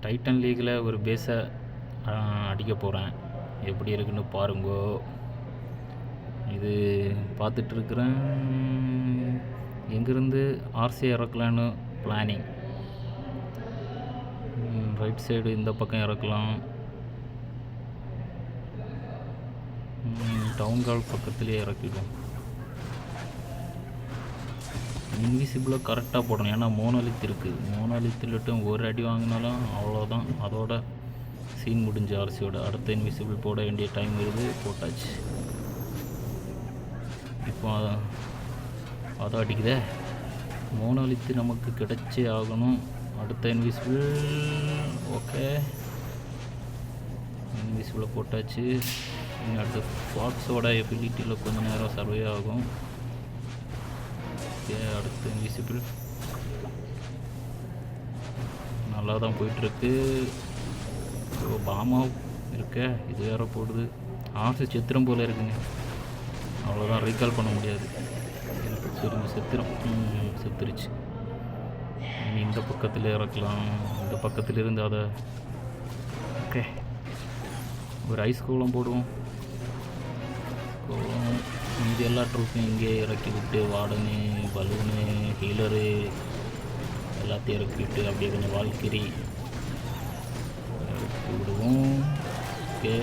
Titan லீகில் ஒரு பேஸை அடிக்க போகிறேன். எப்படி இருக்குன்னு பாருங்கோ. இது பார்த்துட்ருக்குறேன். எங்கேருந்து ஆர்சி இறக்கலான்னு பிளானிங். ரைட் சைடு இந்த பக்கம் இறக்கலாம். டவுன் கால் பக்கத்துலேயே இறக்கிடும். இன்விசிபிளாக கரெக்டாக போடணும். ஏன்னா மோனோலித் இருக்குது. மோனோலித்துலட்டும் ஒரு அடி வாங்கினாலும் அவ்வளோதான், அதோட சீன் முடிஞ்சு ஆர்சியோட. அடுத்த இன்விசிபிள் போட வேண்டிய டைம் இருக்குது. போட்டாச்சு. இப்போ அதை அடிக்குதே. மோனோலித்து நமக்கு கிடைச்சே ஆகணும். அடுத்த இன்விசிபிள். ஓகே, இன்விசிபிளை போட்டாச்சு. இன்னும் அடுத்த ஃபாக்ஸோட எபிலிட்டியில் கொஞ்சம் நேரம் சர்வே ஆகும். ஓகே, அடுத்து இன்விசிபிள் நல்லா தான் போயிட்டுருக்கு. பாமா இருக்க, இது வேறு போடுது. ஆசை சித்திரம் போல் இருக்குங்க. அவ்வளோதான், ரீகால் பண்ண முடியாது. திரும்ப செத்துருச்சு. இந்த பக்கத்தில் இறக்கலாம். இந்த பக்கத்தில் இருந்து அதை ஓகே ஒரு ஐஸ் கோலம் போடுவோம். இது எல்லா ட்ரூப்பையும் இங்கே இறக்கி விட்டு வார்டனு, பலூனு, ஹீலரு எல்லாத்தையும் இறக்கி விட்டு அப்படியே கொஞ்சம் வால்கிரி இறக்கி விடுவோம். ஓகே,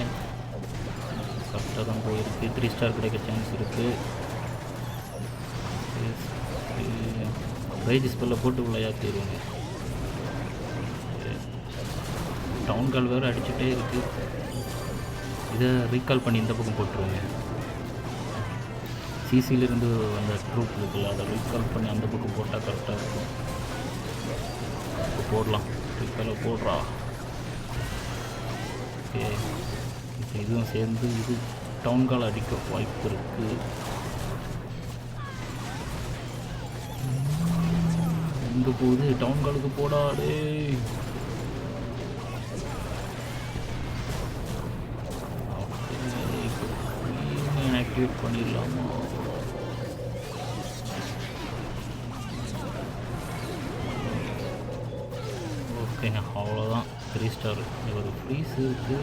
கரெக்டாக தான் போயிருக்கு. 3 ஸ்டார் கிடைக்க சான்ஸ் இருக்குது. ரைஜ் ஸ்பெல்லில் போட்டு விளையாட்டிடுவோங்க. டவுன் கால் வேறு அடிச்சுட்டே இருக்குது. இதை ரீகால் பண்ணி இந்த பக்கம் போட்டுருவோங்க. சிசியிலிருந்து அந்த ட்ரூப் இருக்குல்ல, அதை ரீகால் பண்ணி அந்த பக்கம் போட்டால் கரெக்டாக இருக்கும். இப்போ போடலாம். ரீகாலை போடுறா. ஓகே, இப்போ இதுவும் சேர்ந்து இது டவுன் கால் அடிக்க வாய்ப்பு இருக்குது. எங்கே போகுது? டவுன் காலுக்கு போடாடே. ஆக்டிவேட் பண்ணிடலாமா? ஓகேங்க, அவ்வளோதான். 3 ஸ்டார். ஒரு ஃப்ரீஸ் இருக்குது,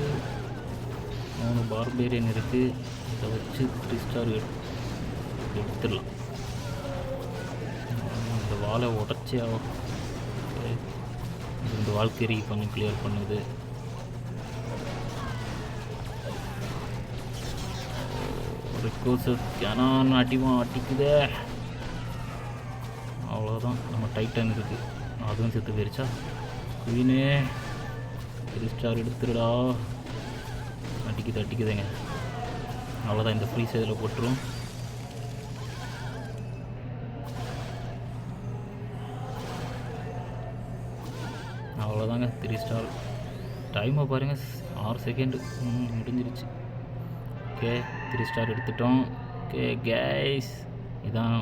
3 பார்பேரியன் இருக்குது. இதை வச்சு 3 ஸ்டார் எடுத்துடலாம். இந்த வாழை உடச்சி ஆகும். இந்த வால்கரி கொஞ்சம் கிளியர் பண்ணுது. கேனான் அடிக்குதே. அவ்வளோதான், நம்ம டைட்டன் இருக்குது, அதுவும் செத்து போயிருச்சா? குயினே 3 ஸ்டார் எடுத்துருடா. அடிக்குதுங்க. அவ்வளோதான், இந்த ஃப்ரீ இதில் போட்டுரும். அவ்வளோதாங்க, 3 ஸ்டார். டைமை பாருங்கள், 6 செகண்டு முடிஞ்சிருச்சு. ஓகே, 3 ஸ்டார் எடுத்துட்டோம். ஓகே கைஸ், இதான்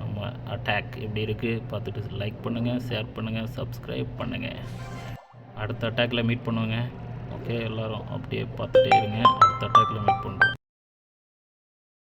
நம்ம அட்டாக். எப்படி இருக்குது பார்த்துட்டு லைக் பண்ணுங்கள், ஷேர் பண்ணுங்கள், சப்ஸ்கிரைப் பண்ணுங்கள். அடுத்த அட்டாக்கில் மீட் பண்ணுவோங்க. ஓகே, எல்லோரும் அப்படியே பார்த்துட்டே இருங்க. அடுத்த அட்டாக்கில் மீட் பண்ணுறோம்.